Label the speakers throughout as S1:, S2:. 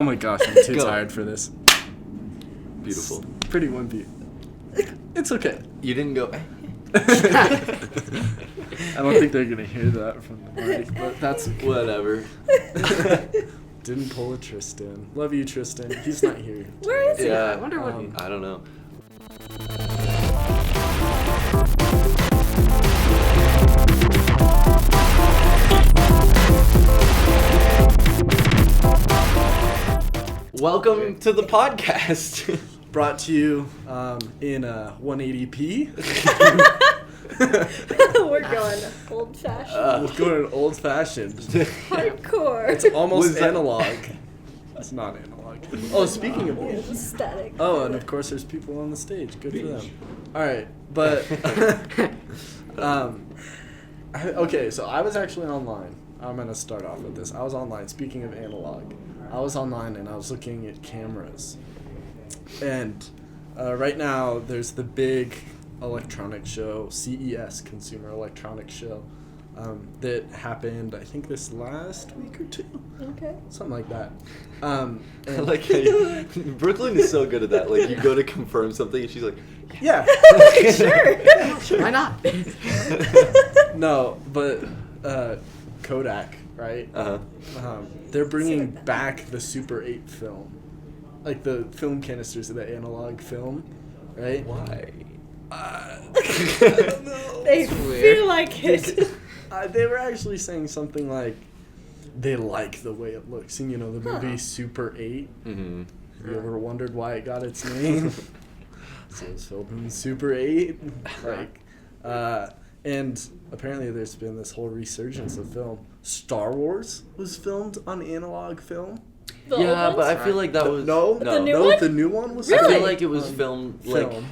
S1: my gosh, I'm too tired for this.
S2: Beautiful.
S1: It's pretty wimpy. It's okay.
S2: You didn't go...
S1: I don't think they're going to hear that from the mic, but that's okay.
S2: Whatever.
S1: Didn't pull a Tristan. Love you, Tristan. He's not here.
S3: Where is he?
S2: Yeah,
S3: I wonder what he...
S2: I don't know. Welcome to the podcast.
S1: Brought to you in 180p.
S3: We're going old-fashioned.
S1: We're going old-fashioned.
S3: Hardcore.
S1: It's almost analog. It's not analog. Oh, speaking of
S3: It's static.
S1: Oh, and of course there's people on the stage. Good for them. All right, but okay, so I was actually online. I'm going to start off with this. I was online. Speaking of analog, I was online and I was looking at cameras. And right now there's the big electronics show, CES, Consumer Electronics Show, that happened, I think, this last week or two.
S3: Okay.
S1: Something like that.
S2: Like, Brooklyn is so good at that. Like, you go to confirm something and she's like,
S1: yeah.
S3: Sure. Why not?
S1: No, but Kodak, right? They're bringing back the Super 8 film. Like the film canisters of the analog film, right?
S2: why?
S1: I don't know.
S3: They feel like it.
S1: They were actually saying something like they like the way it looks. And, you know, the movie Super 8.
S2: Mm-hmm.
S1: Have you ever wondered why it got its name? So it was filmed in Super 8. And apparently there's been this whole resurgence of film. Star Wars was filmed on analog film.
S2: Yeah, but I feel like that was...
S1: No,
S3: The new one?
S1: the new one was
S2: I
S3: Really?
S2: feel like it was filmed, like...
S1: film.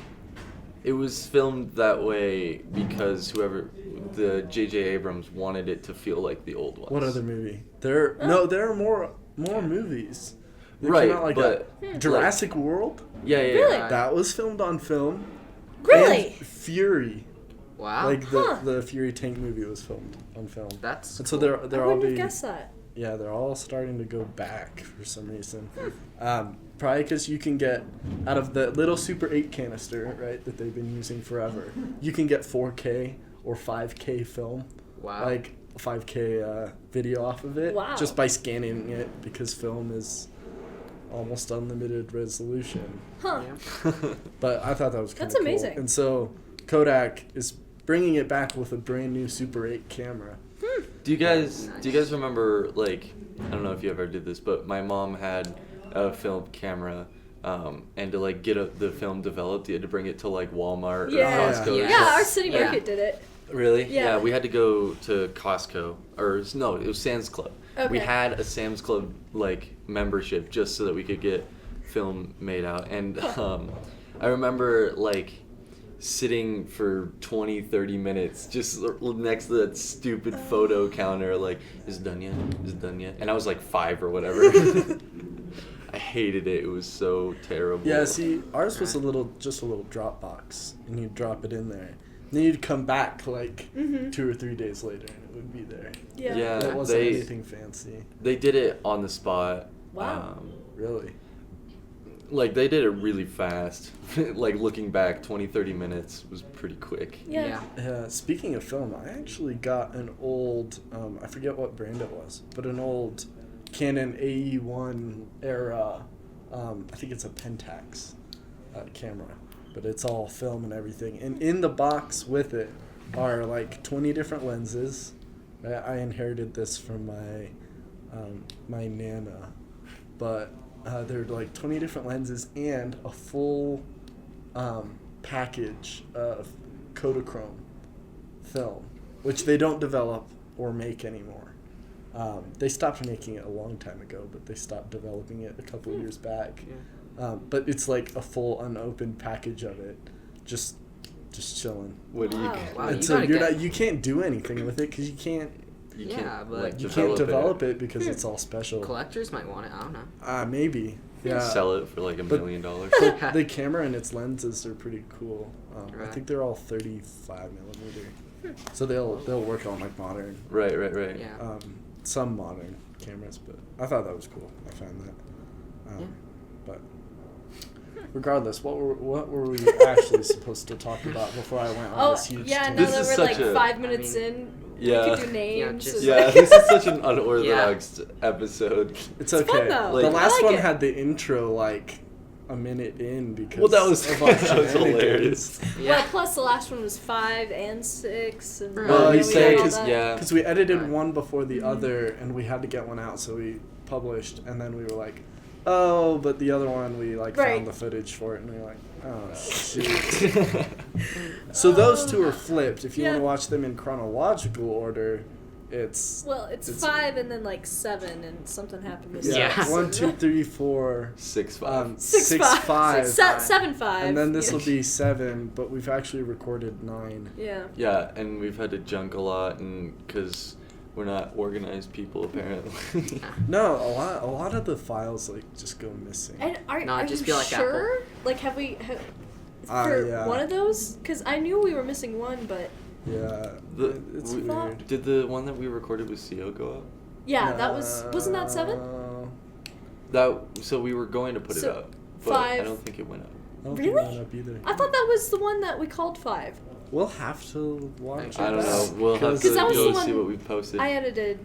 S2: It was filmed that way because the J.J. Abrams wanted it to feel like the old ones.
S1: What other movie? There are more movies. They
S2: Right,
S1: came out like
S2: but...
S1: that. Jurassic World?
S2: Yeah.
S3: Really?
S1: That was filmed on film.
S3: Really?
S1: And Fury.
S4: Wow.
S1: Like the Fury tank movie was filmed on film.
S4: That's
S1: And so
S4: cool.
S1: they're
S3: I
S1: all
S3: wouldn't have
S1: being,
S3: guessed that.
S1: yeah, they're all starting to go back for some reason. Probably because you can get, out of the little Super 8 canister, right, that they've been using forever, you can get 4K or 5K film.
S4: Wow.
S1: Like 5K video off of it.
S3: Wow.
S1: Just by scanning it, because film is almost unlimited resolution.
S3: Huh.
S4: Yeah.
S1: But I thought that was kind of
S3: That's
S1: cool.
S3: amazing.
S1: And so Kodak is bringing it back with a brand new Super 8 camera.
S2: Do you guys remember, like, I don't know if you ever did this, but my mom had a film camera, and to, like, get the film developed, you had to bring it to, like, Walmart or Costco.
S3: Yeah,
S4: Yes.
S3: our city
S4: Yeah.
S3: market did it.
S2: Really?
S3: Yeah.
S2: We had to go to Costco, or no, it was Sam's Club. We
S3: Okay.
S2: had a Sam's Club, like, membership just so that we could get film made out. And I remember, like, sitting for 20-30 minutes just next to that stupid photo counter, like, is it done yet? And I was like 5 or whatever. I hated it. It was so terrible.
S1: Yeah, see, ours was just a little drop box, and you'd drop it in there. And then you'd come back, like, 2 or 3 days later, and it would be there.
S3: Yeah.
S1: It wasn't anything fancy.
S2: They did it on the spot.
S3: Wow.
S1: Really?
S2: Like, they did it really fast. Like, looking back, 20-30 minutes was pretty quick.
S3: Yeah.
S1: Speaking of film, I actually got an old, I forget what brand it was, but an old Canon AE1 era, I think it's a Pentax camera, but it's all film and everything. And in the box with it are like 20 different lenses. I inherited this from my Nana, but there are like 20 different lenses and a full package of Kodachrome film, which they don't develop or make anymore. They stopped making it a long time ago, but they stopped developing it a couple of years back.
S4: Yeah.
S1: But it's like a full unopened package of it, just chilling.
S2: What do you?
S3: Wow.
S4: Wow,
S1: And
S4: you
S1: so
S4: gotta
S1: you can't do anything with it because you can't
S4: Yeah, but
S2: like,
S1: you can't develop it because it's all special.
S4: collectors might want it. I don't know.
S1: Maybe. Yeah.
S2: Sell it for like $1
S1: But-
S2: million.
S1: The camera and its lenses are pretty cool. I
S4: Right.
S1: think they're all 35 millimeter, so they'll work on like modern,
S2: Right.
S4: Yeah.
S1: some modern cameras. But I thought that was cool. I found that. But regardless, what were we actually supposed to talk about before I went on this huge
S3: now
S1: tangent?
S2: This
S3: that
S2: is
S3: we're like
S2: such a-
S3: 5 minutes in,
S2: Yeah.
S3: we could do names.
S4: just-
S3: and
S2: Yeah,
S3: like-
S2: this is such an unorthodox episode.
S1: It's okay.
S3: fun, though.
S1: The
S2: Like-
S1: last
S3: I like
S1: one
S3: it.
S1: had the intro like a minute in because
S2: Well, that was
S1: of our
S2: that was hilarious.
S1: shenanigans.
S3: Well, plus the last one was 5 and 6. And
S4: Well,
S3: then
S1: Well,
S3: we
S1: you
S3: had
S1: say
S3: all
S1: because
S3: that.
S2: Yeah.
S1: we edited
S4: Right.
S1: one before the other, and we had to get one out, so we published, and then we were like, oh, but the other one we like
S3: Right.
S1: found the footage for it, and we were like, oh shoot. So those two are flipped. If you want
S3: Yeah.
S1: to watch them in chronological order, it's
S3: Well, it's 5 and then like 7, and something happened with
S1: yeah,
S4: Yeah.
S1: 1, 2, 3, 4,
S2: 6, 5.
S3: 6, 5. 7, 5.
S1: and then this will be 7, but we've actually recorded 9.
S3: Yeah.
S2: Yeah, and we've had to junk a lot, and because we're not organized people apparently.
S1: No, a lot of the files like just go missing.
S3: And are
S4: No, just
S3: you
S4: feel like
S3: sure? Like, have we... for
S1: yeah.
S3: one of those? Because I knew we were missing one, but...
S1: Yeah, it's
S2: we-
S1: weird.
S2: Did the one that we recorded with CO go up?
S3: Yeah, that was... Wasn't that 7?
S2: So we were going to put it
S3: So,
S2: up, but I
S3: 5.
S2: don't think it went up.
S1: I don't think it
S3: Really?
S1: went up either.
S3: I thought that was the one that we called 5.
S1: We'll have to watch.
S2: I don't
S1: it
S2: know.
S1: back,
S2: We'll have
S1: 'cause-
S2: to
S3: that was
S2: go
S3: the
S2: see
S3: one
S2: what we posted.
S3: I edited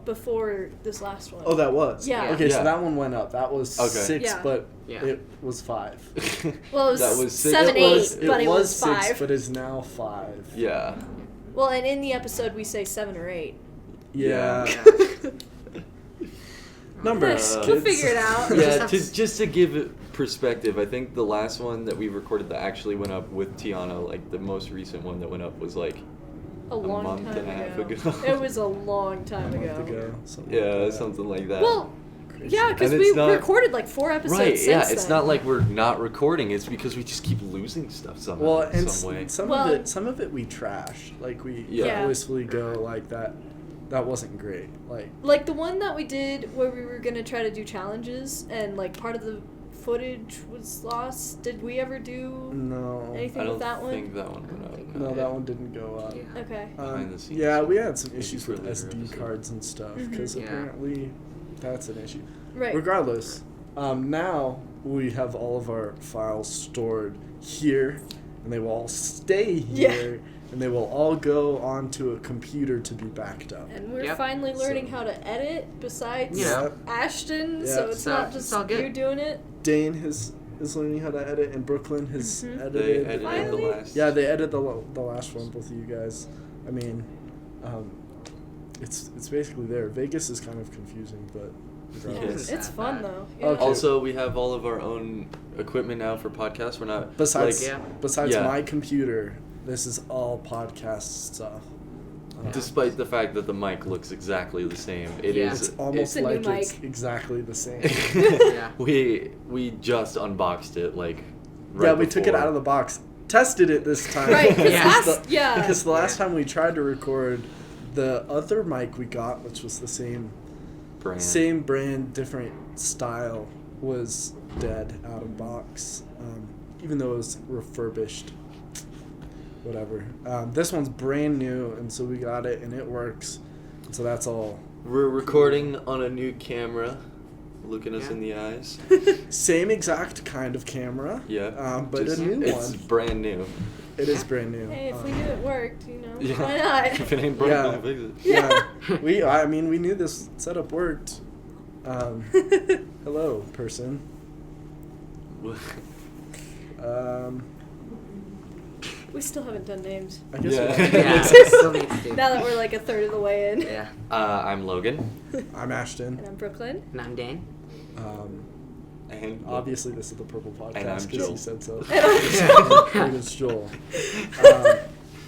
S3: before this last one.
S1: Oh, that was.
S3: Yeah.
S1: Okay, so
S2: Yeah.
S1: that one went up. That was
S2: Okay.
S1: 6,
S3: Yeah.
S1: but
S4: Yeah.
S1: it was 5.
S3: Well, it was,
S2: That was 6.
S3: 7,
S1: It
S3: 8,
S1: was,
S3: but it was
S1: 6,
S3: 5.
S1: but is now 5.
S2: Yeah.
S3: Well, and in the episode we say 7 or 8.
S1: Yeah.
S4: Yeah.
S1: Numbers.
S3: We'll
S1: kids.
S3: figure it out.
S2: Yeah, just to give it perspective, I think the last one that we recorded that actually went up with Tiana, like the most recent one that went up was like
S3: A long
S2: month
S3: time
S2: and a half
S3: ago.
S2: ago.
S3: It was a long time
S1: A
S3: ago.
S1: month ago. Something
S2: yeah,
S1: like that.
S2: something like that.
S3: Well,
S1: Crazy.
S3: yeah, because
S2: And
S3: we
S2: it's not-
S3: recorded like 4 episodes
S2: right,
S3: since
S2: yeah,
S3: then.
S2: it's not like we're not recording, it's because we just keep losing stuff somehow,
S1: Well, and
S2: some way.
S3: Well-
S1: some of it we trash. Like we
S2: Yeah.
S1: voicefully go like that. That wasn't great.
S3: Like the one that we did where we were gonna try to do challenges and like part of the footage was lost. Did we ever do
S1: No.
S3: anything
S2: I
S3: with
S2: don't
S3: that one?
S2: think that one went up.
S1: No, that one didn't go up.
S4: Yeah.
S3: Okay.
S2: Behind the scenes.
S1: Yeah, we had some
S2: Maybe
S1: issues
S2: for a
S1: with
S2: later
S1: SD
S2: episode.
S1: cards and stuff
S3: Mhm.
S1: because
S4: Yeah.
S1: apparently that's an issue.
S3: Right.
S1: Regardless, now we have all of our files stored here, and they will all stay
S3: Yeah.
S1: here, and they will all go onto a computer to be backed up.
S3: And we're
S4: Yep.
S3: finally learning
S1: So-
S3: how to edit besides
S4: Yeah.
S3: Ashton,
S1: Yeah.
S3: so it's
S4: So,
S3: not
S4: it's
S3: just
S4: all good.
S3: you doing it.
S1: Dane is learning how to edit, and Brooklyn has
S3: Mhm.
S2: They
S1: edited.
S2: edited the
S3: Finally?
S2: last.
S1: Yeah, they edited the last one, both of you guys. I mean, it's basically there. Vegas is kind of confusing, but regardless.
S2: Yes.
S3: It's fun though.
S1: Okay.
S2: Also, we have all of our own equipment now for podcasts. We're not
S1: Besides,
S2: like,
S4: Yeah.
S1: besides
S2: Yeah.
S1: my computer, this is all podcast stuff.
S2: despite the fact that the mic looks exactly the same, it
S4: Yeah.
S2: is.
S1: It's almost
S3: It's a new
S1: like it's
S3: mic.
S1: exactly the same.
S4: Yeah.
S2: We just unboxed it like. Right
S1: Yeah, we took it
S2: before.
S1: out of the box, tested it this time.
S3: Right, because
S4: Yeah.
S3: last yeah.
S1: Because the last
S4: Yeah.
S1: time we tried to record, the other mic we got, which was the
S2: brand.
S1: same brand, different style, was dead out of box, even though it was refurbished. Whatever. This one's brand new, and so we got it, and it works. So that's all.
S2: We're recording on a new camera, looking us
S4: Yeah.
S2: in the eyes.
S1: Same exact kind of camera.
S2: Yeah.
S1: But
S2: just-
S1: a new
S2: it's
S1: one.
S2: brand new.
S1: It is brand new.
S3: Hey, if we knew it worked, you know,
S2: Yeah.
S3: why not?
S2: If it ain't broke,
S1: Yeah.
S2: don't fix it.
S1: Yeah. I mean, we knew this setup worked. Hello, person.
S3: We still haven't done names.
S1: I guess
S2: Yeah.
S4: Yeah. Still need to do.
S3: Now that we're like a third of the way in.
S4: Yeah.
S2: I'm Logan.
S1: I'm Ashton.
S3: And I'm Brooklyn.
S4: And I'm Dane.
S2: And
S1: Obviously, this is the Purple
S2: And I'm
S1: Podcast because
S2: Joel.
S1: you said so.
S3: And I'm Joel.
S1: And it's Joel.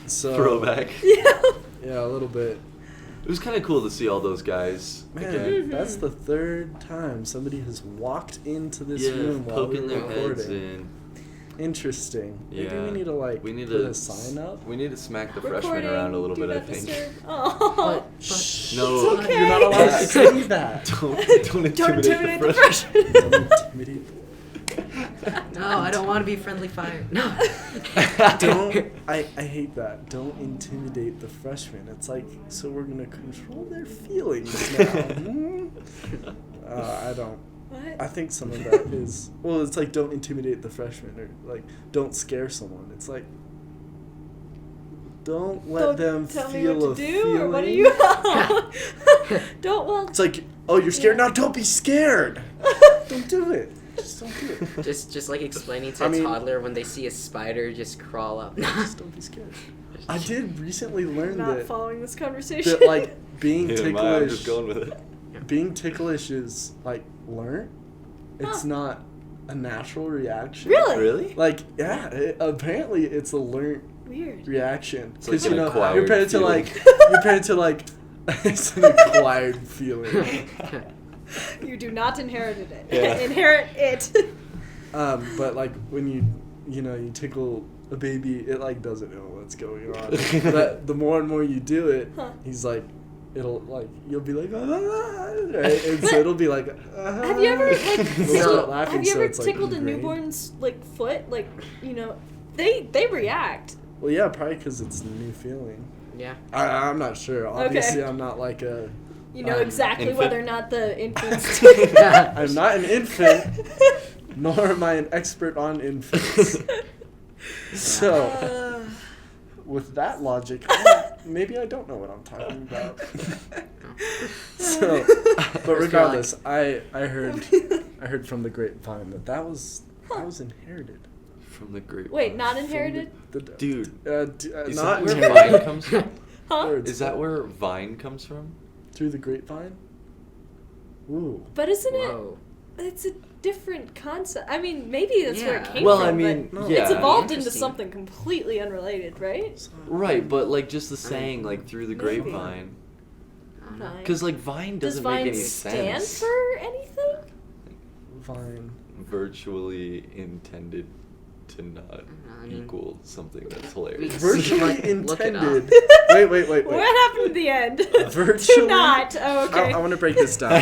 S1: So
S2: throwback.
S3: Yeah.
S1: Yeah, a little bit.
S2: It was kind of cool to see all those guys
S1: Man,
S2: again.
S1: that's the third time somebody has walked into this
S2: Yeah,
S1: room while we
S2: poking
S1: were
S2: their heads
S1: recording.
S2: in.
S1: Interesting. Maybe
S2: Yeah.
S1: we need to
S2: We need
S1: put
S2: to
S1: a sign up.
S2: We need to smack the
S3: Recording,
S2: freshmen around a little
S3: do
S2: bit. I
S3: not
S2: think.
S3: disturb. Oh.
S1: Shh,
S2: No.
S3: It's okay.
S1: You're not allowed to say that.
S2: Don't
S3: Don't
S2: intimidate
S3: intimidate
S2: the
S3: the
S2: freshmen.
S3: freshmen.
S1: Don't intimidate.
S4: No, I don't want to be friendly fire. No.
S1: Don't. I hate that. Don't intimidate the freshmen. It's like, so we're gonna control their feelings now. I don't.
S3: What?
S1: I think some of that is, well, it's like don't intimidate the freshman or like don't scare someone. It's like don't let them
S3: tell me
S1: feel
S3: what
S1: a
S3: to do,
S1: feeling.
S3: or what do you? Don't
S1: It's like, oh, you're scared now. Don't be scared. Don't do it. Just don't do it.
S5: Just like explaining to
S1: I
S5: a
S1: mean-
S5: toddler when they see a spider just crawl up.
S1: Just don't be scared. I did recently learn
S3: Not
S1: that
S3: following this conversation.
S1: that like being
S2: I'm
S1: ticklish.
S2: just going with it.
S1: Being ticklish is like learned. It's
S3: Huh.
S1: not a natural reaction.
S3: Really?
S2: Really?
S1: Like apparently it's a learned
S3: Weird.
S1: reaction
S2: It's
S1: because
S2: like an
S1: your
S2: acquired
S1: parents are
S2: feeling.
S1: like your parents are like it's an acquired feeling.
S3: You do not inherit it.
S2: Yeah.
S3: Inherit it.
S1: But like when you tickle a baby, it like doesn't know what's going on. But the more and more you do it,
S3: Huh.
S1: he's like, it'll like you'll be like, right? And so it'll be like.
S3: Have you ever like
S1: They'll start laughing,
S3: have you
S1: so
S3: ever
S1: it's, like,
S3: tickled a
S1: ingrained.
S3: newborn's like foot? Like they react.
S1: Well, yeah, probably because it's a new feeling.
S5: Yeah.
S1: I'm not sure. Obviously,
S3: Okay.
S1: I'm not like a.
S3: You know
S1: Um,
S3: exactly
S2: infant?
S3: whether or not the infants.
S1: I'm not an infant, nor am I an expert on infants. So,
S3: Uh,
S1: with that logic, maybe I don't know what I'm talking about. So, but regardless, I heard from the grapevine that was inherited.
S2: From the group.
S3: Wait, not inherited?
S2: Dude, is
S1: not
S2: that where
S1: inherited.
S2: Vine comes from?
S3: Huh?
S1: Words.
S2: Is that where Vine comes from?
S1: Through the grapevine? Ooh.
S3: But isn't
S5: Whoa.
S3: it's a different concept. I mean, maybe that's where it
S5: Yeah.
S3: came
S2: Well,
S3: from.
S2: I mean,
S1: but
S2: yeah.
S3: it's evolved into
S5: Interesting.
S3: something completely unrelated, right?
S2: Right, but like just the saying, like through the
S3: Maybe.
S2: grapevine.
S3: Vine.
S2: Because like Vine
S3: Does
S2: doesn't
S3: Vine
S2: make any
S3: stand
S2: sense.
S3: for anything?
S1: Vine.
S2: Virtually intended to not
S5: I mean-
S2: equal something that's hilarious.
S1: Virtually
S5: Look it up.
S1: intended. Wait.
S3: What happened at the end?
S1: Virtually.
S3: To not. Oh, okay.
S1: I want to break this down.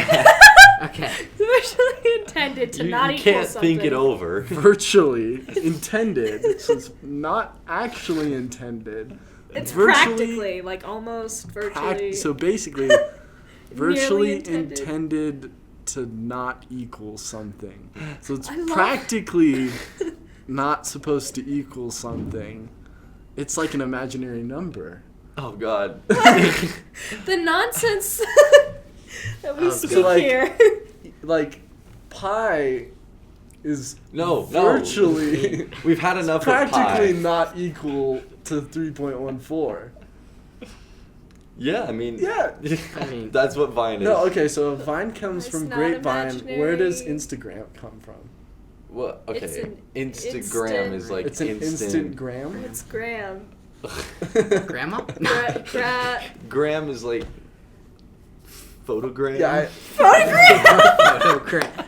S5: Okay.
S3: Virtually intended to
S2: you,
S3: not
S2: you
S3: equal
S2: can't
S3: something.
S2: think it over.
S1: Virtually intended. So it's not actually intended.
S3: It's
S1: Virtually
S3: practically, like almost virtually.
S1: So basically, virtually
S3: intended.
S1: intended to not equal something. So it's
S3: I love-
S1: practically not supposed to equal something. It's like an imaginary number.
S2: Oh God.
S3: the nonsense that we
S5: So,
S3: speak
S1: like,
S3: here.
S1: Like, pi is
S2: No,
S1: virtually
S2: We've had enough
S1: practically
S2: of pie.
S1: not equal to 3.14.
S2: Yeah, I mean.
S1: Yeah.
S5: I mean-
S2: that's what Vine is.
S1: No, okay, so if Vine comes
S3: It's
S1: from
S3: not
S1: grapevine, where does
S3: imaginary.
S1: Instagram come from?
S2: Well, okay.
S3: It's an
S2: Instagram
S3: instant-
S2: is like
S1: It's an instant gram.
S3: It's Graham.
S5: Grandma?
S2: Gram is like photogram.
S1: Yeah,
S5: Photograph.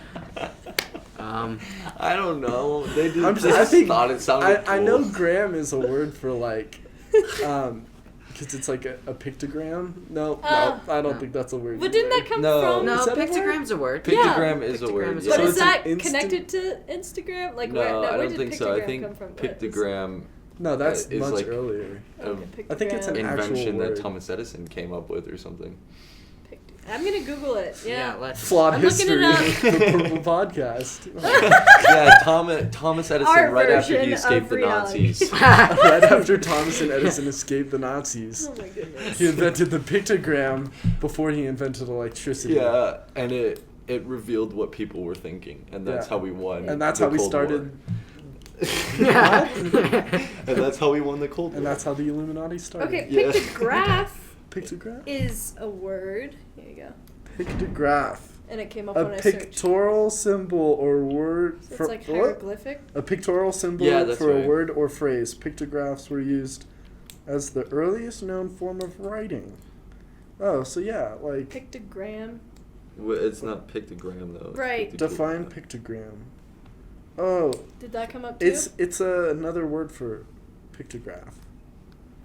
S2: I don't know. They
S1: I'm
S2: just
S1: I think
S2: thought it sounded cool.
S1: I know gram is a word for like, because it's like a pictogram. No,
S3: Oh.
S1: I don't
S5: No.
S1: think that's a word.
S3: But didn't that
S1: either.
S3: come
S2: No.
S3: from?
S5: No,
S1: Is that a word?
S5: pictogram's a word.
S2: Pictogram is a
S5: Pictogram
S2: word.
S5: is
S2: Yeah.
S3: But
S1: So
S3: is
S1: it's an
S3: that
S1: instant-
S3: connected to Instagram? Like
S2: No,
S3: where?
S2: I
S3: where
S2: don't
S3: did
S2: think so. I
S3: pictogram
S2: think
S3: come from?
S2: pictogram
S1: No, that's
S2: is
S1: much
S2: like
S1: earlier.
S3: Okay,
S1: I think it's an
S3: pictogram.
S1: actual
S2: invention that
S1: word.
S2: Thomas Edison came up with or something.
S3: I'm gonna Google it. Yeah.
S5: let's.
S1: Flawed
S3: I'm looking
S1: history.
S3: it
S1: The Purple Podcast.
S2: Yeah, Thomas Edison
S3: Our
S2: right after
S3: version
S2: he escaped
S3: of
S2: the
S3: reality.
S2: Nazis.
S1: Right after Thomas and Edison escaped the Nazis,
S3: Oh my goodness.
S1: he invented the pictogram before he invented electricity.
S2: Yeah, and it revealed what people were thinking, and that's
S1: Yeah.
S2: how we won.
S1: And that's
S2: the
S1: how we
S2: Cold
S1: started.
S2: War. And that's how we won the Cold War.
S1: And that's how the Illuminati started.
S3: Okay,
S2: Yeah.
S3: pictograph
S1: Pictograph?
S3: is a word. Here you go.
S1: Pictograph.
S3: And it came up
S1: A
S3: when I searched.
S1: pictorial symbol or word
S3: So
S1: for
S3: it's like
S1: what?
S3: hieroglyphic.
S1: A pictorial symbol
S2: Yeah, that's
S1: for
S2: right.
S1: a word or phrase. Pictographs were used as the earliest known form of writing. Oh, so yeah, like
S3: Pictogram.
S2: It's not pictogram though. It's
S3: Right.
S2: pictogram.
S1: define pictogram. Oh,
S3: Did that come up too?
S1: it's another word for pictograph.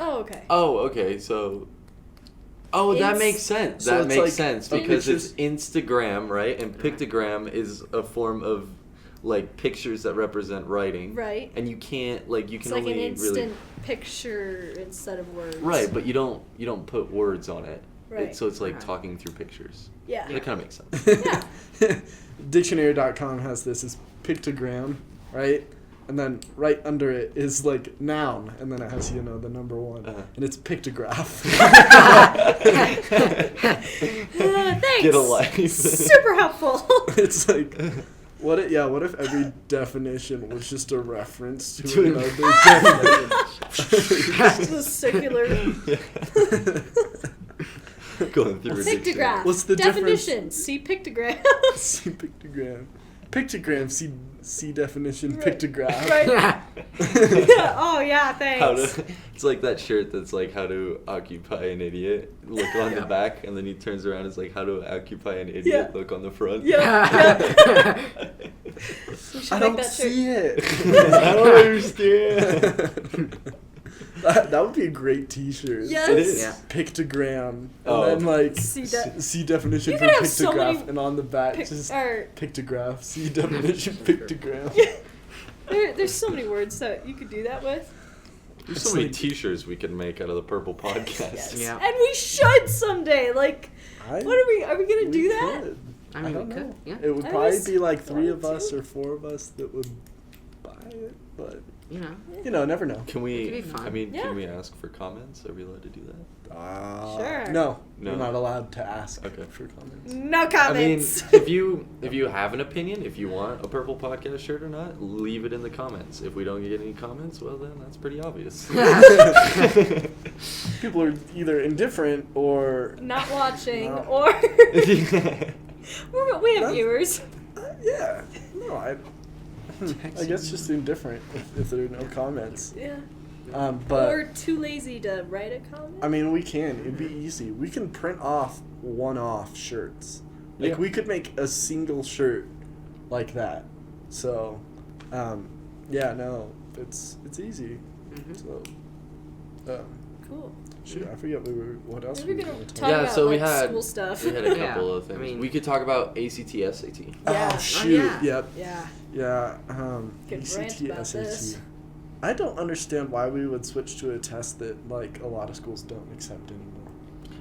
S3: Oh, okay.
S2: Oh, okay. So. Oh, that makes sense.
S1: So
S2: That
S1: it's
S2: makes
S1: like
S2: sense
S1: a
S2: because it's
S1: pictures-
S2: Instagram, right? And pictogram is a form of like pictures that represent writing.
S3: Right.
S2: And you can't like you
S3: It's
S2: can
S3: like an
S2: only
S3: instant
S2: really
S3: picture instead of words.
S2: right, but you don't put words on it.
S3: Right.
S2: So it's like
S5: Right.
S2: talking through pictures.
S3: Yeah.
S2: That kind of makes sense.
S3: Yeah.
S1: Dictionary.com has this as pictogram, right? And then right under it is like noun, and then it has, you know, the number one, and it's pictograph.
S3: Thanks.
S2: Get a life.
S3: Super helpful.
S1: It's like, what if every definition was just a reference to
S2: To
S1: another definition?
S3: Just a circular
S2: Going through a dictionary.
S3: pictograph.
S1: What's the
S3: definition? See pictogram.
S1: See pictogram. Pictogram, see definition,
S3: Right.
S1: pictograph.
S3: Right. Yeah. Oh yeah.
S2: How
S3: Thanks.
S2: to, it's like that shirt that's like how to occupy an idiot. Look on the
S5: Yeah.
S2: back, and then he turns around. It's like how to occupy an idiot.
S3: Yeah.
S2: Look on the front.
S3: Yeah. We should
S1: I
S3: make
S1: don't
S3: that shirt.
S1: see it.
S2: I don't understand.
S1: That would be a great T-shirt.
S3: Yes.
S2: It is.
S5: Yeah.
S1: Pictogram, and
S2: Oh.
S1: then like
S3: See
S1: see definition
S3: You
S1: for
S3: could have so
S1: pictograph,
S3: many
S1: and on the back
S3: Pic-
S1: just
S3: or
S1: pictograph. See definition pictogram.
S3: there's so many words that you could do that with.
S2: There's
S1: It's
S2: so many
S1: like-
S2: T-shirts we can make out of the Purple Podcast.
S3: Yes.
S5: Yeah.
S3: And we should someday. Like, what are we gonna do that?
S1: Could.
S5: I
S1: I
S5: mean,
S1: don't
S5: we
S1: know.
S5: could. Yeah.
S1: It would
S3: I
S1: probably
S3: was
S1: be like 3 of
S3: wanting
S1: us
S3: to.
S1: or 4 of us that would buy it, but
S5: You know.
S1: you know, never know.
S2: Can
S5: It
S2: we?
S5: could be fun.
S2: I mean,
S3: Yeah.
S2: can we ask for comments? Are we allowed to do that?
S3: Sure.
S1: No,
S2: No.
S1: you're not allowed to ask
S2: Okay.
S1: for comments.
S3: No comments.
S2: I mean, if you have an opinion, if you want a Purple Podcast shirt or not, leave it in the comments. If we don't get any comments, well then that's pretty obvious.
S1: People are either indifferent or
S3: Not watching,
S1: No.
S3: or we have
S1: That's-
S3: viewers.
S1: yeah. No, I guess just indifferent if there are no comments.
S3: Yeah.
S1: But
S3: Or too lazy to write a comment.
S1: I mean, we can. It'd be easy. We can print off one-off shirts. Like
S2: Yeah.
S1: we could make a single shirt like that. So, yeah, no, it's easy.
S5: Mhm.
S1: So,
S3: Cool.
S1: shoot, I forget what else
S3: Maybe
S1: we
S3: we're
S1: were
S3: gonna
S1: going to
S3: talk
S2: Yeah,
S3: about
S2: so we
S3: like
S2: had-
S3: school stuff.
S2: We had a
S5: Yeah,
S2: couple of
S5: I
S2: things.
S5: mean-
S2: We could talk about ACT, SAT.
S3: Yeah.
S1: Oh shoot!
S5: yeah.
S1: Yep.
S3: Yeah.
S1: Yeah.
S3: Could rant about this.
S1: I don't understand why we would switch to a test that like a lot of schools don't accept anymore.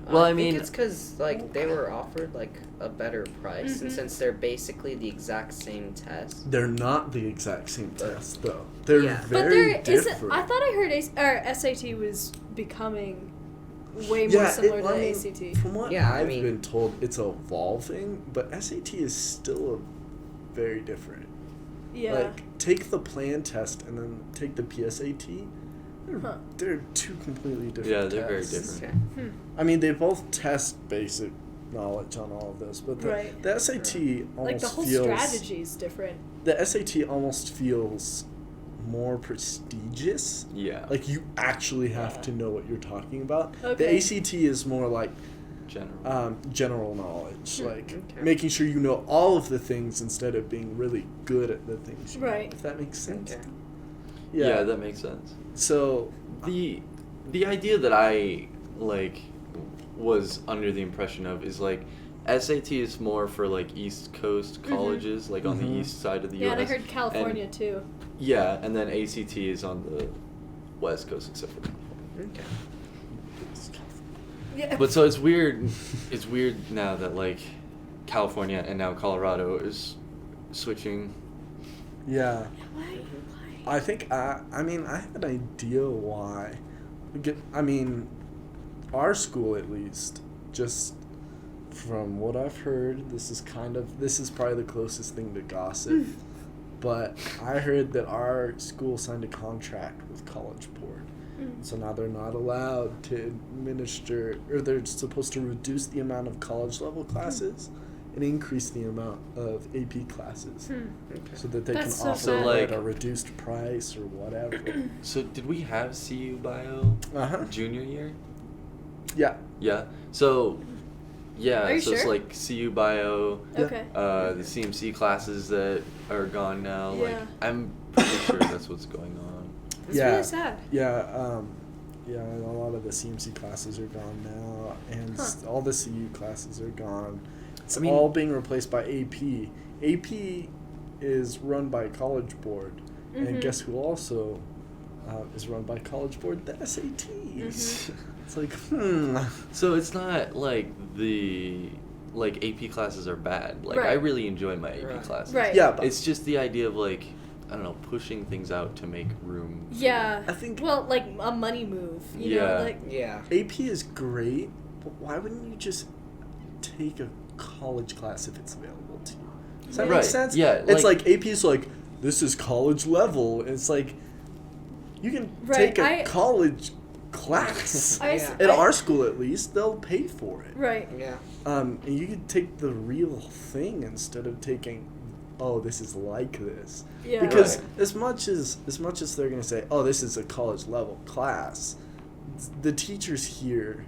S2: Well, I
S5: think
S2: mean-
S5: it's because like they were offered like a better price, and
S3: Mhm.
S5: since they're basically the exact same test.
S1: They're not the exact same test though. They're
S5: Yeah.
S3: But
S1: very
S3: there
S1: different.
S3: isn't. I thought I heard SAT was becoming way more similar to ACT.
S1: From what
S5: Yeah, I
S1: I've
S5: mean-
S1: been told, it's evolving, but SAT is still very different.
S3: Yeah.
S1: Like, take the plan test and then take the PSAT.
S3: Huh.
S1: They're two completely different
S2: Yeah, they're very
S1: tests.
S2: different.
S5: Okay.
S1: I mean, they both test basic knowledge on all of this, but
S3: Right.
S1: the SAT almost
S3: Like the whole
S1: feels...
S3: strategy is different.
S1: The SAT almost feels more prestigious.
S2: Yeah.
S1: Like, you actually have to know what you're talking about. The
S3: Okay.
S1: ACT is more like
S2: general.
S1: general knowledge, like
S5: Okay.
S1: making sure you know all of the things instead of being really good at the things. You know,
S3: Right.
S1: if that makes sense.
S5: Okay.
S2: Yeah, that makes sense.
S1: So
S2: The idea that I like was under the impression of is like SAT is more for like East Coast colleges, like on the
S1: Mhm.
S2: east side of the
S3: Yeah,
S2: US.
S3: and I heard California
S2: And-
S3: too.
S2: Yeah, and then ACT is on the West Coast except for California.
S5: Okay.
S3: Yeah.
S2: But so it's weird. It's weird now that like California and now Colorado is switching.
S1: yeah,
S3: Why?
S1: I think I mean I have an idea why. I mean, our school at least, just from what I've heard, this is probably the closest thing to gossip. But I heard that our school signed a contract with College Board. So now they're not allowed to administer, or they're supposed to reduce the amount of college level classes and increase the amount of AP classes
S5: Okay.
S1: so that they
S3: That's
S1: can
S3: so
S1: offer
S3: sad.
S1: it
S2: like-
S1: at a reduced price or whatever.
S2: So did we have CU Bio
S1: Uh-huh.
S2: junior year?
S1: Yeah.
S2: Yeah. So yeah,
S3: Are you
S2: so it's
S3: sure?
S2: like CU Bio,
S1: Yeah.
S3: Okay.
S2: the CMC classes that are gone now. Like
S3: Yeah.
S2: I'm pretty sure that's what's going on.
S3: It's
S1: Yeah.
S3: really sad.
S1: Yeah, a lot of the CMC classes are gone now, and all the CU classes are gone. It's
S2: I mean-
S1: all being replaced by AP. AP is run by College Board,
S3: Mhm.
S1: and guess who also is run by College Board, the SATs.
S3: Mhm.
S1: It's like,
S2: So it's not like the AP classes are bad. Like I
S3: Right.
S2: really enjoy my AP
S5: Right.
S2: classes.
S3: Right.
S1: Yeah, but
S2: It's just the idea of like, I don't know, pushing things out to make room. for-
S3: Yeah.
S1: I think
S3: Well, like a money move. You
S2: Yeah.
S3: know, like
S5: Yeah.
S1: AP is great, but why wouldn't you just take a college class if it's available to you? Does that
S2: Right.
S1: make sense?
S2: Yeah,
S1: It's
S2: like-
S1: like AP's like, this is college level. It's like, you can
S3: Right,
S1: take a
S3: I-
S1: college class.
S3: I-
S1: At our school, at least, they'll pay for it.
S3: right.
S5: Yeah.
S1: And you could take the real thing instead of taking, oh, this is like this.
S3: Yeah.
S1: Because
S2: Right.
S1: as much as they're gonna say, oh, this is a college level class, the teachers here,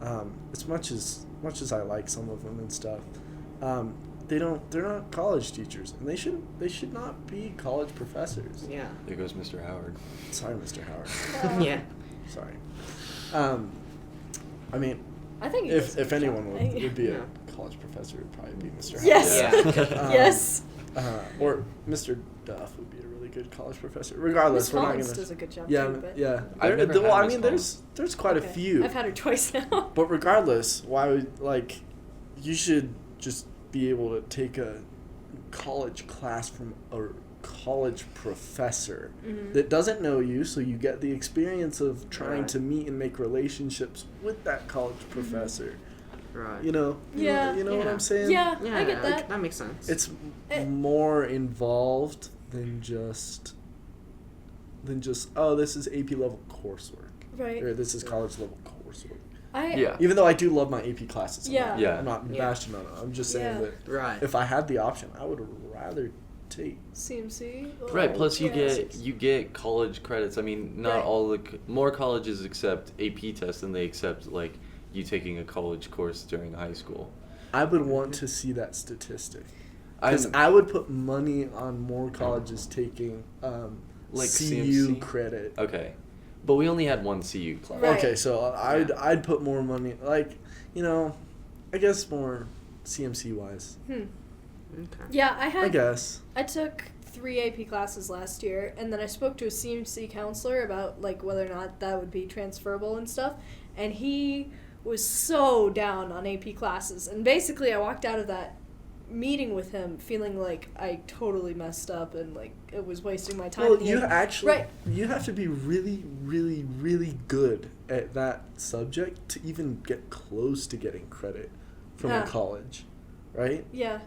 S1: as much as I like some of them and stuff, they're not college teachers, and they should not be college professors.
S5: Yeah.
S2: There goes Mr. Howard.
S1: Sorry, Mr. Howard.
S5: Yeah.
S1: Sorry. I mean,
S3: I think he does a
S1: if
S3: good
S1: anyone
S3: job.
S1: would be
S5: Yeah.
S1: a college professor, it would probably be Mr. Howard.
S3: Yes.
S5: Yeah.
S3: Yes.
S1: Or Mr. Duff would be a really good college professor. Regardless,
S3: Miss
S1: we're not
S3: Collins
S1: gonna.
S3: does a good job
S1: Yeah,
S3: too. But
S1: yeah.
S2: I've
S1: There-
S2: never
S1: well,
S2: had
S1: I
S2: Miss
S1: mean, there's quite a
S3: Okay.
S1: few.
S3: I've had her twice now.
S1: But regardless, why would like you should just be able to take a college class from a college professor
S3: Mhm.
S1: that doesn't know you, so you get the experience of trying
S5: Right.
S1: to meet and make relationships with that college professor.
S5: Right.
S1: You know,
S3: Yeah.
S1: you know what
S5: Yeah.
S1: I'm saying?
S3: Yeah,
S5: Yeah.
S3: I get
S5: like,
S3: that.
S5: that makes sense.
S1: It's
S3: Eh.
S1: more involved than just oh, this is AP level coursework,
S3: Right.
S1: or this is college level coursework.
S2: Yeah.
S1: Even though I do love my AP classes,
S3: Yeah.
S2: Yeah.
S1: I'm not
S5: Yeah.
S1: bashing on it. I'm just saying
S3: Yeah.
S1: that
S5: right.
S1: if I had the option, I would rather take.
S3: CMC.
S2: Right. Plus, you
S3: Yeah.
S2: get college credits. I mean, not
S3: Right.
S2: all the more colleges accept AP tests than they accept like you taking a college course during high school.
S1: I would want to see that statistic
S2: I'm
S1: because I would put money on more colleges taking
S2: Like
S1: CU
S2: CMC?
S1: credit.
S2: okay, but we only had one CU class.
S3: Right.
S1: Okay, so I'd put more money, like, you know, I guess more CMC wise.
S3: Hmm.
S5: Okay.
S3: Yeah,
S1: I guess.
S3: I took 3 AP classes last year, and then I spoke to a CMC counselor about like whether or not that would be transferable and stuff, and he was so down on AP classes. And basically, I walked out of that meeting with him feeling like I totally messed up and like it was wasting my time.
S1: Well,
S3: in the
S1: you
S3: end.
S1: actually
S3: Right.
S1: you have to be really, really, really good at that subject to even get close to getting credit from
S3: Yeah.
S1: a college, right?
S3: Yeah.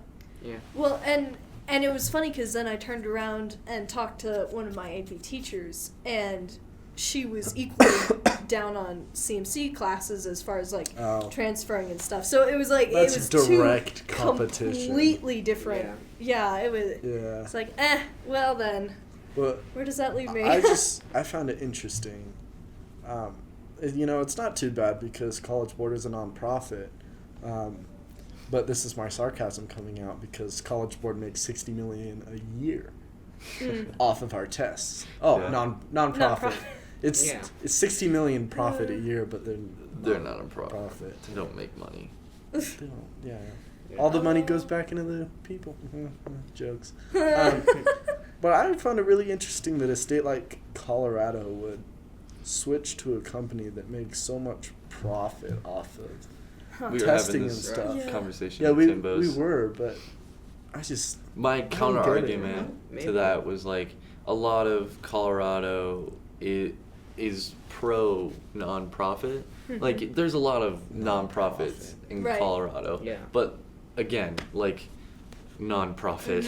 S5: Yeah.
S3: Well, and it was funny because then I turned around and talked to one of my AP teachers, and she was equally down on CMC classes as far as like
S1: Oh.
S3: transferring and stuff. So it was like
S1: That's
S3: it was
S1: direct
S3: two
S1: competition.
S3: completely different. Yeah, it was.
S1: Yeah.
S3: It's like well then,
S1: But
S3: where does that leave me?
S1: I found it interesting. You know, it's not too bad because College Board is a nonprofit. But this is my sarcasm coming out because College Board makes $60 million a year off of our tests. Oh,
S2: Yeah.
S1: nonprofit.
S3: Nonprofit.
S1: It's
S5: Yeah.
S1: it's $60 million profit a year, but
S2: They're not a profit. They don't make money.
S1: They don't, yeah. All the money goes back into the people. Jokes. But I found it really interesting that a state like Colorado would switch to a company that makes so much profit off of.
S2: We were
S1: Testing
S2: having
S1: and
S2: this
S1: stuff.
S3: Yeah.
S2: conversation
S1: Yeah,
S2: with
S1: we
S2: Timbo's.
S1: were, but I just
S2: My counter
S1: get it.
S2: argument
S5: Maybe.
S2: to that was like a lot of Colorado is pro nonprofit. Like there's a lot of nonprofits in
S3: Right.
S2: Colorado.
S5: Yeah.
S2: But again, like nonprofit.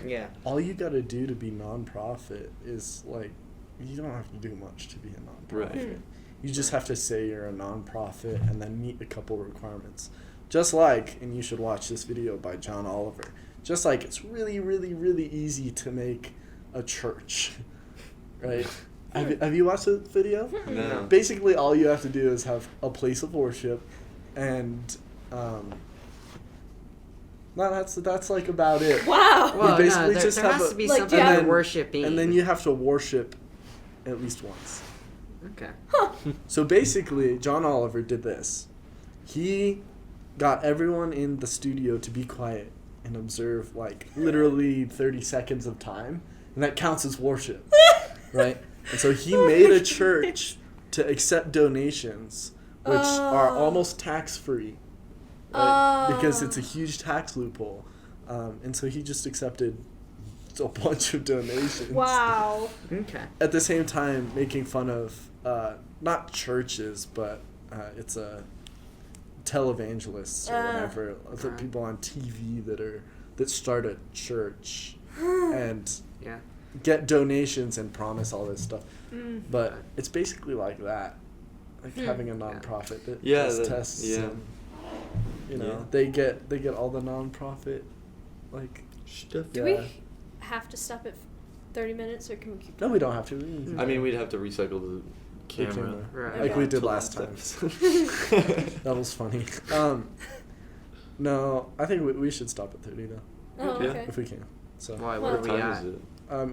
S5: Yeah.
S1: all you got to do to be nonprofit is like you don't have to do much to be a nonprofit.
S2: Right.
S1: You just have to say you're a nonprofit and then meet a couple requirements. Just like, and you should watch this video by John Oliver. Just like it's really, really, really easy to make a church, right? Have you watched the video?
S2: No.
S1: Basically, all you have to do is have a place of worship, and no, that's like about it.
S3: Wow.
S5: Well,
S1: basically
S5: no, there,
S1: just
S5: there
S1: have
S5: has
S1: a-
S5: to be
S3: like,
S5: something
S3: yeah.
S5: you're worshiping.
S1: And then you have to worship at least once.
S5: Okay.
S1: So basically, John Oliver did this. He got everyone in the studio to be quiet and observe like literally 30 seconds of time, and that counts as worship, right? And so he made a church to accept donations, which are
S3: Oh.
S1: almost tax-free. Right? Because it's a
S3: Oh.
S1: huge tax loophole. And so he just accepted a bunch of donations.
S3: Wow.
S5: Okay.
S1: At the same time, making fun of, not churches, but it's a televangelists or whatever, the
S5: Right.
S1: people on TV that start a church and
S5: Yeah.
S1: get donations and promise all this stuff.
S3: Mm.
S1: But it's basically like that, like
S3: Hmm.
S1: having a nonprofit that
S2: Yeah,
S1: does
S2: that-
S1: tests.
S2: yeah.
S1: And, you know,
S2: Yeah.
S1: they get all the nonprofit, like.
S2: Stuff.
S3: Do
S1: Yeah.
S3: we have to stop at 30 minutes, or can we keep
S1: No, we don't have to.
S2: I mean, we'd have to recycle the camera.
S1: camera.
S5: Right.
S1: Like
S3: Okay.
S1: we did
S2: Till
S1: last time.
S2: episode.
S1: That was funny. No, I think we should stop at 30 though,
S3: Oh,
S2: Yeah.
S3: okay.
S1: if we can. So
S5: Why?
S3: Well-
S5: What
S2: What
S5: are we
S2: time
S5: at?
S2: is it?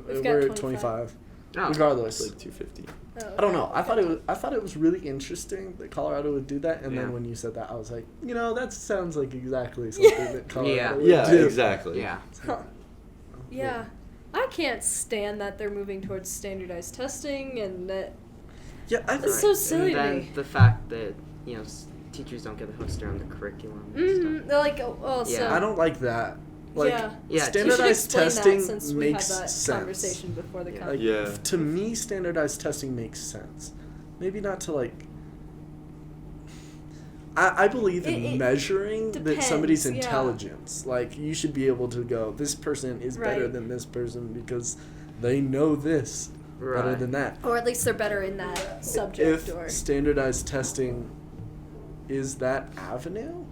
S3: We've got
S1: we're at
S3: 25.
S1: 25.
S5: Oh.
S1: Regardless,
S2: It's like 2:50.
S3: Oh,
S1: I don't know.
S3: okay.
S1: I thought it was really interesting that Colorado would do that, and
S5: Yeah.
S1: then when you said that, I was like, that sounds like exactly something that Colorado
S5: Yeah.
S1: would
S2: Yeah,
S1: do.
S2: exactly.
S5: Yeah.
S3: Huh. Yeah. I can't stand that they're moving towards standardized testing, and that
S1: Yeah, I
S3: It's
S1: think
S3: so silly to
S5: And
S3: me.
S5: then the fact that teachers don't get the host around the curriculum. And
S3: Mm-hmm. They're like, oh, so
S5: Yeah.
S1: I don't like that. Like
S3: yeah.
S5: Yeah,
S3: You should
S1: standardized
S3: explain
S1: testing
S3: that since
S1: makes
S3: we had that
S1: sense.
S3: conversation before the
S5: Yeah.
S3: con.
S2: Yeah.
S1: To me, standardized testing makes sense. Maybe not to like. I believe in
S3: It
S1: measuring that somebody's
S3: depends, yeah.
S1: intelligence. Like you should be able to go, this person is better
S3: Right.
S1: than this person because they know this better
S5: Right.
S1: than that.
S3: Or at least they're better in that subject.
S1: If
S3: Or
S1: standardized testing is that avenue,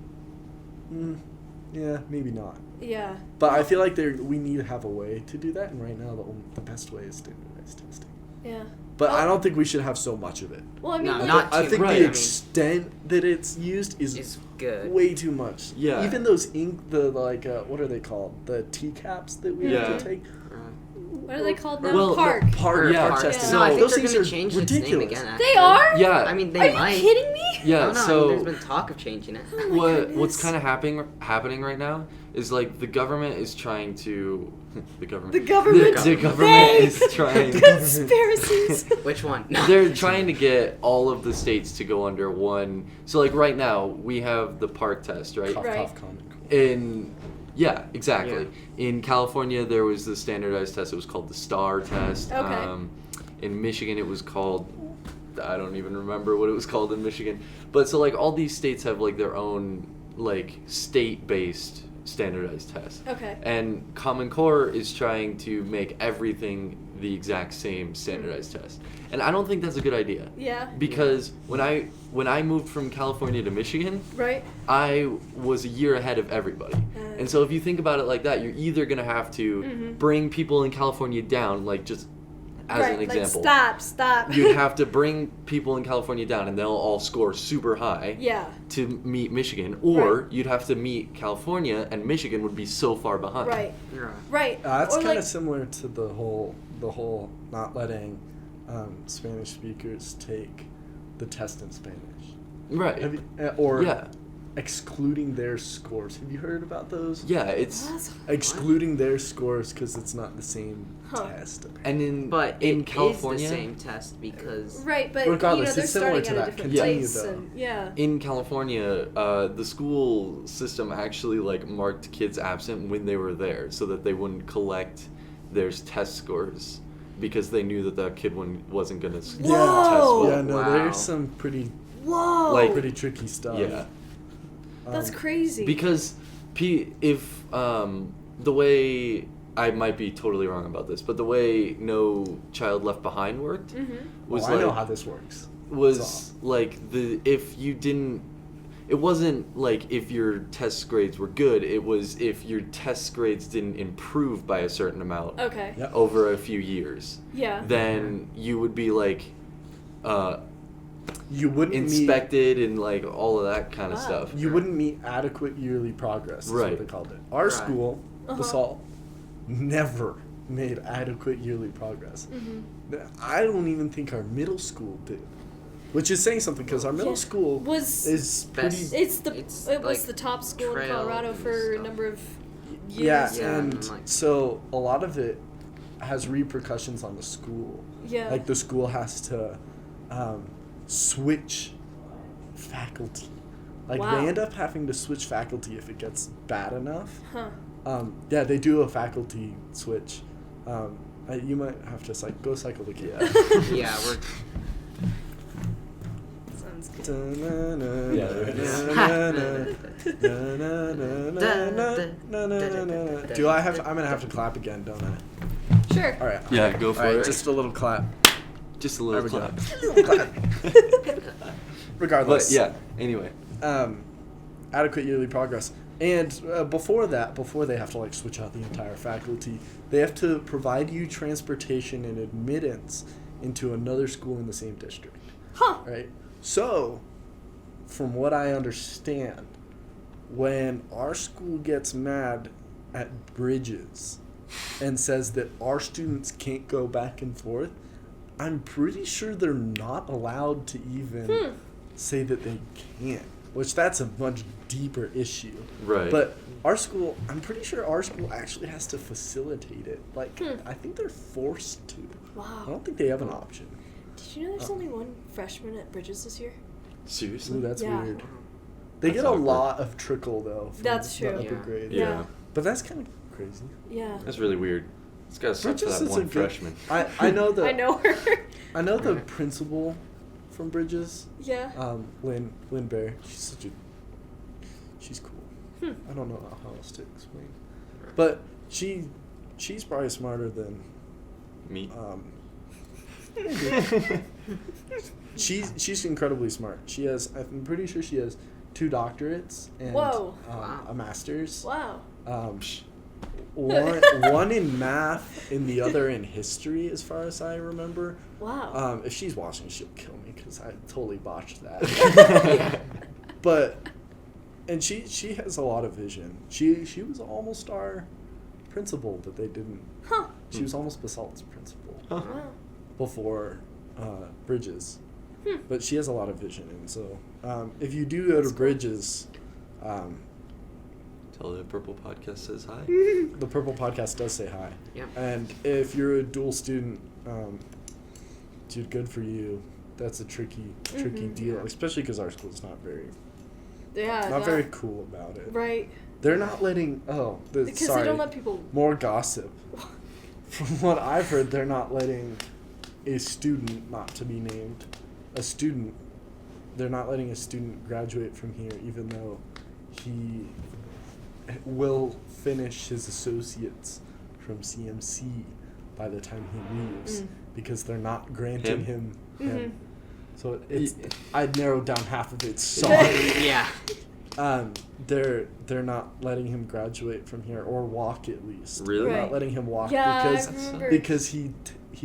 S1: yeah, maybe not.
S3: yeah.
S1: But I feel like we need to have a way to do that, and right now the best way is standardized testing.
S3: Yeah.
S1: But I
S3: Oh.
S1: don't think we should have so much of it.
S3: Well, I mean,
S5: No,
S3: like,
S5: not
S1: I
S5: too
S1: think
S5: much.
S1: the
S5: I mean-
S1: extent that it's used is
S5: It's good.
S1: way too much.
S2: Yeah.
S1: Even those what are they called? The TCAPs that we
S2: Yeah.
S1: have to take.
S3: what are they called now?
S2: Well,
S3: Park.
S1: Park
S2: Yeah.
S1: testing.
S5: No, I think
S1: those
S5: they're
S1: things
S5: going
S1: are
S5: to change its
S1: ridiculous.
S5: name again.
S3: They
S5: Actually.
S3: are?
S2: Yeah.
S5: I mean, they
S3: Are
S5: might.
S3: you kidding me?
S5: I
S2: Yeah,
S5: don't know.
S2: so
S5: there's been talk of changing it.
S3: Oh my
S2: what's
S3: goodness.
S2: kind of happening right now is like the government is trying to the government
S3: The government.
S2: the government
S3: They-
S2: is trying
S3: Conspiracies.
S5: Which one?
S2: they're trying to get all of the states to go under one. So like right now we have the park test, right?
S1: Cough,
S3: Right.
S1: cough, common cold.
S2: Yeah, exactly. In California, there was the standardized test. It was called the STAR test.
S3: Okay.
S2: In Michigan, it was called, I don't even remember what it was called in Michigan. But so like all these states have like their own like state-based standardized test.
S3: Okay.
S2: And Common Core is trying to make everything the exact same standardized test. And I don't think that's a good idea.
S3: Yeah.
S2: Because when I moved from California to Michigan,
S3: Right.
S2: I was a year ahead of everybody. And so if you think about it like that, you're either going to have to
S3: Mhm.
S2: bring people in California down, like just as
S3: right.
S2: an example.
S3: Like, stop.
S2: You'd have to bring people in California down and they'll all score super high
S3: Yeah.
S2: to meet Michigan. Or
S3: Right.
S2: you'd have to meet California and Michigan would be so far behind.
S3: Right.
S5: Right.
S3: Right.
S1: That's
S3: Or
S1: kind
S3: like,
S1: of similar to the whole not letting Spanish speakers take the test in Spanish.
S2: Right.
S1: Have you, or
S2: Yeah.
S1: excluding their scores. Have you heard about those?
S2: Yeah, it's
S3: What?
S1: Excluding their scores because it's not the same
S3: Huh.
S1: test.
S2: and
S5: But
S2: in
S5: it
S2: California
S5: is the same test because
S3: Right, but
S1: Regardless,
S3: they're
S1: it's similar
S3: starting
S1: to
S3: at a
S1: that.
S3: different
S1: Continue,
S3: place,
S1: though.
S3: and yeah.
S2: in California, the school system actually like marked kids absent when they were there, so that they wouldn't collect their test scores because they knew that the kid wasn't gonna test
S3: Whoa!
S2: well.
S1: Yeah, no,
S5: Wow.
S1: there's some pretty
S3: Whoa.
S2: Like-
S1: tricky stuff.
S2: Yeah,
S3: That's crazy.
S2: because if the way I might be totally wrong about this, but the way No Child Left Behind worked was
S1: I know
S2: like
S1: how this works.
S2: was like if you didn't. It wasn't like if your test grades were good. It was if your test grades didn't improve by a certain amount
S3: Okay.
S1: Yep.
S2: over a few years.
S3: Yeah.
S2: Then you would be like
S1: You wouldn't
S2: inspected and like all of that kind of
S3: Wow.
S2: stuff.
S1: meet you wouldn't meet adequate yearly progress. Is
S2: Right.
S1: what they called it. Our
S5: Right.
S1: school,
S3: Uh-huh.
S1: Basalt, never made adequate yearly progress.
S3: Mm-hmm.
S1: I don't even think our middle school did, which is saying something because our middle
S3: Yeah.
S1: was
S3: Was
S1: is pretty.
S5: Best-
S3: it
S5: It's
S3: was
S5: like
S3: the top school in
S5: trail
S3: Colorado
S5: and
S3: for a
S5: stuff.
S3: number of
S1: Yeah,
S3: years.
S5: Yeah,
S1: and
S5: and, like-
S1: so a lot of it has repercussions on the school.
S3: Yeah.
S1: Like the school has to switch faculty. Like
S3: Wow.
S1: they end up having to switch faculty if it gets bad enough.
S3: Huh.
S1: Yeah, they do a faculty switch. You might have to go cycle the kid.
S5: Yeah, we're.
S4: Sounds good.
S1: Do I have? I'm gonna have to clap again, don't I?
S3: Sure.
S1: All right.
S2: Yeah, go for
S1: All right,
S2: it.
S1: just a little clap.
S2: Just a
S1: There
S2: little
S1: we go.
S2: clap.
S1: Little clap. Regardless.
S2: But yeah, anyway.
S1: Adequate yearly progress. And before they have to switch out the entire faculty, they have to provide you transportation and admittance into another school in the same district.
S3: Huh.
S1: Right? So, from what I understand, when our school gets mad at Bridges and says that our students can't go back and forth, I'm pretty sure they're not allowed to even say that they can't, which that's a much deeper issue.
S2: Right.
S1: But I'm pretty sure our school actually has to facilitate it. I think they're forced to. I
S3: Wow.
S1: don't think they have an option.
S3: Did you know there's only one freshman at Bridges this year?
S2: Seriously?
S1: Ooh, that's
S3: Yeah.
S1: weird. They
S2: That's
S1: get a
S2: awkward.
S1: lot of trickle, though, from
S3: That's
S1: the
S3: true.
S1: upper
S5: Yeah.
S1: grade.
S2: Yeah.
S1: But that's kind of crazy.
S3: Yeah.
S2: That's really weird. It's got to suck for
S1: Bridges
S2: that
S1: is a
S2: one
S1: good
S2: freshman.
S1: I know the
S3: I know her.
S1: I know the principal from Bridges,
S3: Yeah.
S1: Lynn Bear. She's cool.
S3: Hmm.
S1: I don't know how else to explain, but she's probably smarter than
S2: Me.
S1: she's incredibly smart. I'm pretty sure she has 2 doctorates and
S3: Whoa.
S5: Wow.
S1: a master's.
S3: Wow.
S1: One in math and the other in history, as far as I remember.
S3: Wow.
S1: If she's watching, she'll kill me because I totally botched that. And she has a lot of vision. She was almost our principal, but they didn't.
S3: Huh.
S1: She was almost Basalt's principal
S2: Huh.
S3: Wow.
S1: before Bridges.
S3: Hmm.
S1: But she has a lot of vision, and so if you do go to Bridges,
S2: Tell the Purple Podcast says hi.
S1: the Purple Podcast does say hi.
S5: Yeah.
S1: And if you're a dual student, dude, good for you. That's a tricky
S3: Mhm.
S1: deal, especially because our school's not very
S3: Yeah.
S1: very cool about it.
S3: Right.
S1: They're not letting.
S3: Because
S1: sorry.
S3: they don't let people.
S1: More gossip. From what I've heard, they're not letting a student, not to be named, they're not letting a student graduate from here, even though he will finish his associates from CMC by the time he leaves, because they're not granting him.
S3: Mhm.
S1: So I'd narrowed down half of it. Sorry.
S5: Yeah.
S1: They're not letting him graduate from here or walk at least.
S2: Really?
S1: They're
S3: Right.
S1: not letting him walk
S3: Yeah, I
S1: because
S3: remember.
S1: because he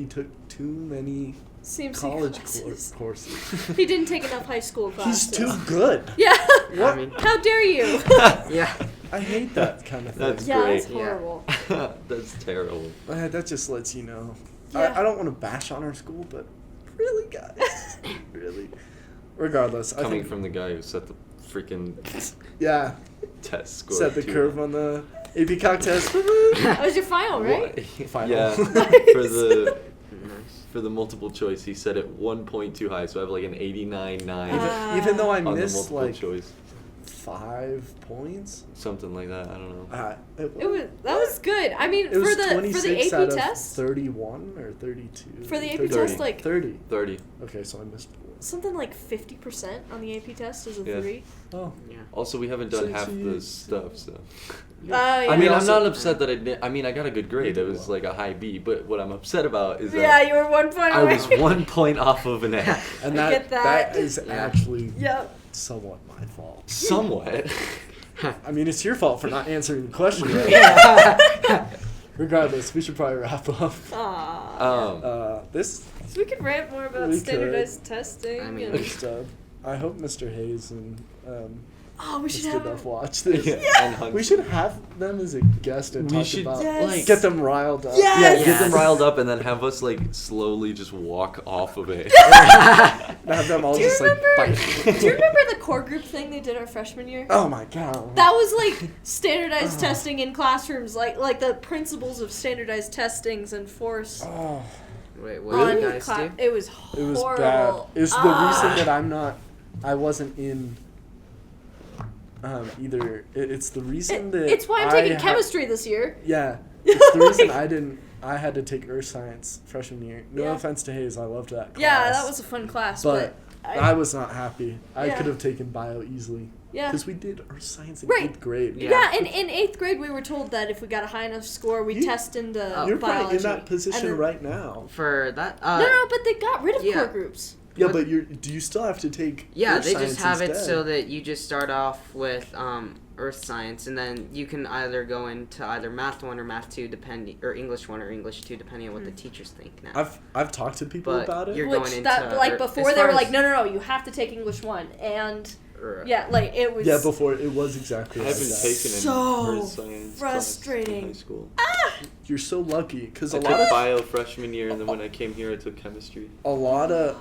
S1: took too many
S3: CMC
S1: college
S3: classes.
S1: courses.
S3: He didn't take enough high school classes.
S1: He's too good.
S3: Yeah.
S1: What?
S5: I mean,
S3: How dare you?
S5: yeah.
S1: I hate that kind of thing.
S2: That's
S3: Yeah,
S2: great.
S3: that's horrible.
S2: That's terrible.
S1: That just lets you know.
S3: Yeah.
S1: I don't want to bash on our school, but really, guys, really. Regardless, I
S2: Coming
S1: think
S2: from the guy who set the freaking
S1: yeah,
S2: test score.
S1: set the
S2: too.
S1: curve on the AP Calc test.
S3: That was your final, right?
S2: What?
S1: Final.
S2: Yeah.
S3: Nice.
S2: For the multiple choice, he set it 1 point too high, so I have like an 89.9
S1: Even though I
S2: on the
S1: missed
S2: multiple
S1: like
S2: choice.
S1: 5 points.
S2: Something like that. I don't know.
S3: That was good. I mean,
S1: It was
S3: for the
S1: 26
S3: AP
S1: out of
S3: test,
S1: 31 or 32.
S3: For the AP
S1: 30.
S3: test, like-
S1: 30.
S2: 30.
S1: Okay, so I missed 4.
S3: something like 50% on the AP test is a
S2: Yeah.
S3: 3.
S1: Oh,
S5: Yeah.
S2: Also, we haven't done
S1: So-
S2: half
S1: so you-
S2: the stuff, so.
S3: Yeah.
S2: I mean, I'm
S1: also-
S2: not upset that I did. I mean, I got a good grade. It was like a high B, but what I'm upset about is
S3: Yeah,
S2: that
S3: you were 1 point
S2: I
S3: away.
S2: was 1 point off of an A.
S1: and
S3: I get that.
S1: that is
S5: Yeah.
S1: actually
S3: Yep.
S1: somewhat my fault.
S2: Somewhat.
S1: I mean, it's your fault for not answering the question right. Regardless, we should probably wrap up.
S3: Aww.
S1: This
S3: So we could rant more about
S1: we
S3: standardized testing.
S5: I mean,
S3: and
S1: I hope Mr. Hayes and
S3: Oh, we should
S1: Just
S3: have.
S1: enough watch this.
S2: And Hunt.
S1: We should have them as a guest and
S2: We
S1: talk
S2: should,
S1: about
S3: Yes.
S1: get them riled up.
S3: Yes.
S2: Yeah, get them
S4: Yes.
S2: riled up and then have us like slowly just walk off of it.
S1: Have them all
S3: Do you
S1: just like
S3: remember?
S1: fight.
S3: Do you remember the core group thing they did our freshman year?
S1: Oh my god.
S3: That was like standardized testing in classrooms, like the principles of standardized testings enforced
S1: Oh,
S5: Wait, what
S3: on
S5: did you guys
S3: cla-
S5: do?
S3: It was
S1: it
S3: horrible.
S1: was bad. It's the reason that I wasn't in either. It's the reason that
S3: It's why I'm taking chemistry this year.
S1: Yeah, it's the reason I had to take earth science freshman year. No
S3: Yeah.
S1: offense to Hayes, I loved that class.
S3: Yeah, that was a fun class, but
S1: I was not happy. I
S3: Yeah.
S1: could have taken bio easily.
S3: yeah.
S1: Because we did earth science in
S3: Right.
S1: 8th grade.
S5: Yeah.
S3: Yeah, in 8th grade we were told that if we got a high enough score, we'd
S1: You-
S3: test into
S1: You're
S3: biology.
S1: probably in that position
S3: And then-
S1: right now.
S5: For that?
S3: No, but they got rid of
S5: yeah.
S3: core groups.
S1: Yeah,
S5: What-
S1: but do you still have to take
S5: Yeah,
S1: earth
S5: they just
S1: science
S5: have it
S1: instead?
S5: so that you just start off with Earth Science, and then you can either go into either Math 1 or Math 2, depending, or English 1 or English 2, depending on what the teachers think now.
S1: I've talked to people
S5: But
S1: about it.
S5: you're
S3: Which
S5: going
S3: that
S5: into,
S3: like
S5: as
S3: before they
S5: far
S3: were
S5: as-
S3: like no, you have to take English 1 and yeah, like it was
S1: Yeah, before it was exactly
S2: I
S1: like
S2: haven't
S1: that.
S2: taken an
S3: So
S2: earth science
S3: frustrating.
S2: class in high school.
S1: You're so lucky because
S2: I
S1: a
S2: took
S1: lot of
S2: bio freshman year, and then when I came here, I took chemistry.
S1: a lot of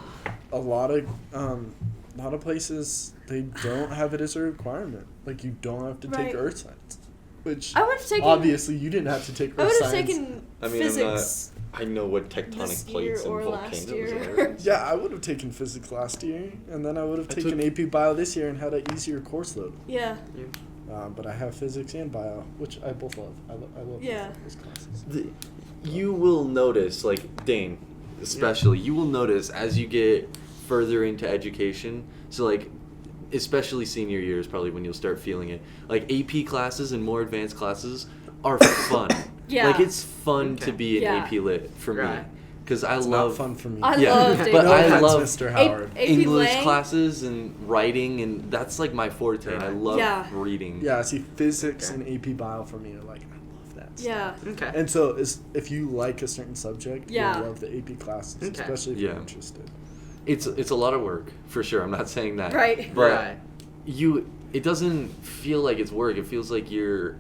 S1: places they don't have it as a requirement. Like you don't have to
S3: Right.
S1: take earth science, which
S3: I would have taken
S1: obviously you didn't have to take
S3: I
S1: earth
S3: would have
S1: science.
S3: taken
S2: I mean, I'm not-
S3: physics.
S2: I know what
S3: This
S2: tectonic
S3: year
S2: plates and
S3: or last
S2: volcanoes
S3: year.
S2: are.
S1: Yeah, I would have taken physics last year, and then I would have
S2: I
S1: taken
S2: took-
S1: AP Bio this year and had an easier course load.
S3: Yeah.
S1: But I have physics and bio, which I both love. I love
S3: Yeah.
S1: both of those classes.
S2: You will notice, like Dane, especially, you will notice as you get further into education. So like, especially senior year is probably when you'll start feeling it. Like AP classes and more advanced classes are fun.
S3: Yeah.
S2: Like it's fun to
S5: Okay.
S2: be in
S3: Yeah.
S2: AP Lit for me,
S5: Right.
S2: because I
S1: It's
S2: love
S1: not fun for me.
S3: I
S2: Yeah,
S3: loved
S2: but
S3: AP.
S2: I
S1: offense,
S2: love
S1: Mr. Howard.
S3: AP
S2: English
S3: Lang.
S2: classes and writing, and that's like my forte. And I love
S3: Yeah.
S2: reading.
S1: Yeah, see, physics
S5: Okay.
S1: and AP Bio for me are like, I love that stuff.
S3: Yeah.
S5: Okay.
S1: And so, if you like a certain subject,
S3: Yeah.
S1: you'll love the AP classes,
S5: Okay.
S1: especially if
S2: Yeah.
S1: you're interested.
S2: It's a lot of work for sure. I'm not saying that.
S3: Right.
S2: But
S5: Right.
S2: it doesn't feel like it's work. It feels like you're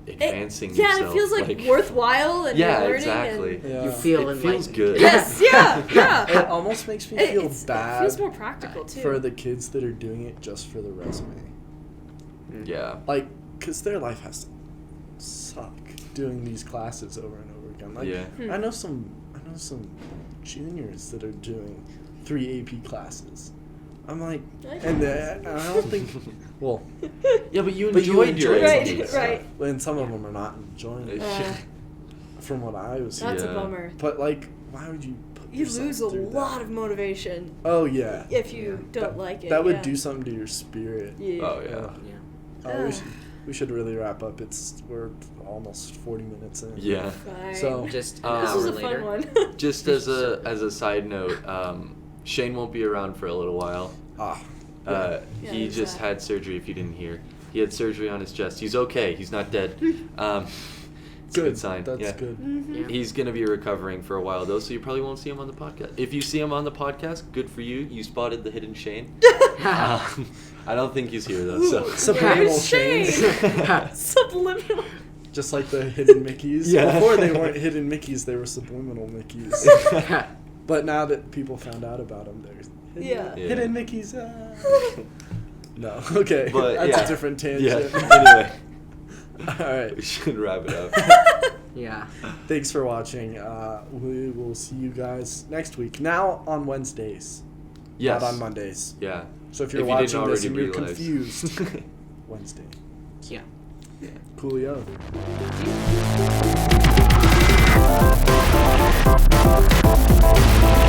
S2: advancing
S3: Yeah,
S2: yourself.
S3: it feels like worthwhile and
S2: Yeah,
S3: you're learning
S2: exactly.
S3: and
S1: Yeah.
S5: You feel
S2: It feels
S5: enlightened.
S2: good.
S3: Yes, yeah, yeah.
S1: It almost makes me
S3: It-
S1: feel
S3: it's-
S1: bad
S3: It feels more practical too.
S1: for the kids that are doing it just for the resume.
S2: Yeah.
S1: Like, because their life has to suck doing these classes over and over again. Like,
S2: Yeah.
S1: I know some juniors that are doing 3 AP classes. I'm like, and I don't think, well,
S2: Yeah, but you
S1: But you
S2: enjoyed your
S1: enjoyed
S3: it.
S2: APs.
S3: Right.
S1: and some of them are not enjoying it, from what I was
S3: That's
S1: hearing.
S3: a bummer.
S1: But like, why would you put
S3: You
S1: yourself
S3: lose a
S1: through
S3: lot
S1: that?
S3: of motivation
S1: Oh yeah.
S3: if you don't
S1: That-
S3: like it.
S1: That would
S3: yeah.
S1: do something to your spirit.
S3: Yeah.
S2: Oh yeah.
S5: Yeah.
S1: Oh, we should really wrap up. We're almost 40 minutes in.
S2: Yeah.
S3: Fine.
S1: So-
S5: Just an
S2: This
S3: this
S5: hour
S3: is a
S5: later.
S3: fun one.
S2: Just as a side note, Shane won't be around for a little while.
S1: Ah.
S3: Yeah,
S2: He
S3: that's
S2: just
S3: sad.
S2: had surgery. If you didn't hear, he had surgery on his chest. He's okay. He's not dead. It's a good sign.
S1: That's
S2: yeah.
S1: good.
S3: Mhm.
S5: Yeah.
S2: He's gonna be recovering for a while though, so you probably won't see him on the podcast. If you see him on the podcast, good for you. You spotted the hidden Shane. I don't think he's here though. So
S1: Subliminal
S3: Where's Shane?
S1: Shanes.
S3: Subliminal.
S1: Just like the hidden Mickeys.
S2: Yeah.
S1: Before they weren't hidden Mickeys, they were subliminal Mickeys. But now that people found out about them, there's
S3: Yeah.
S1: hidden Mickeys. No, okay.
S2: But,
S1: That's
S2: yeah.
S1: a different
S2: yeah.
S1: tangent.
S2: Anyway,
S1: All right.
S2: we should wrap it up.
S5: Yeah.
S1: Thanks for watching. We will see you guys next week. Now on Wednesdays,
S2: Yes.
S1: not on Mondays.
S2: Yeah.
S1: So if you're
S2: you didn't
S1: watching this and
S2: already
S1: you're
S2: realize.
S1: confused, Wednesday.
S5: Yeah.
S1: Coolio.
S3: Thank you.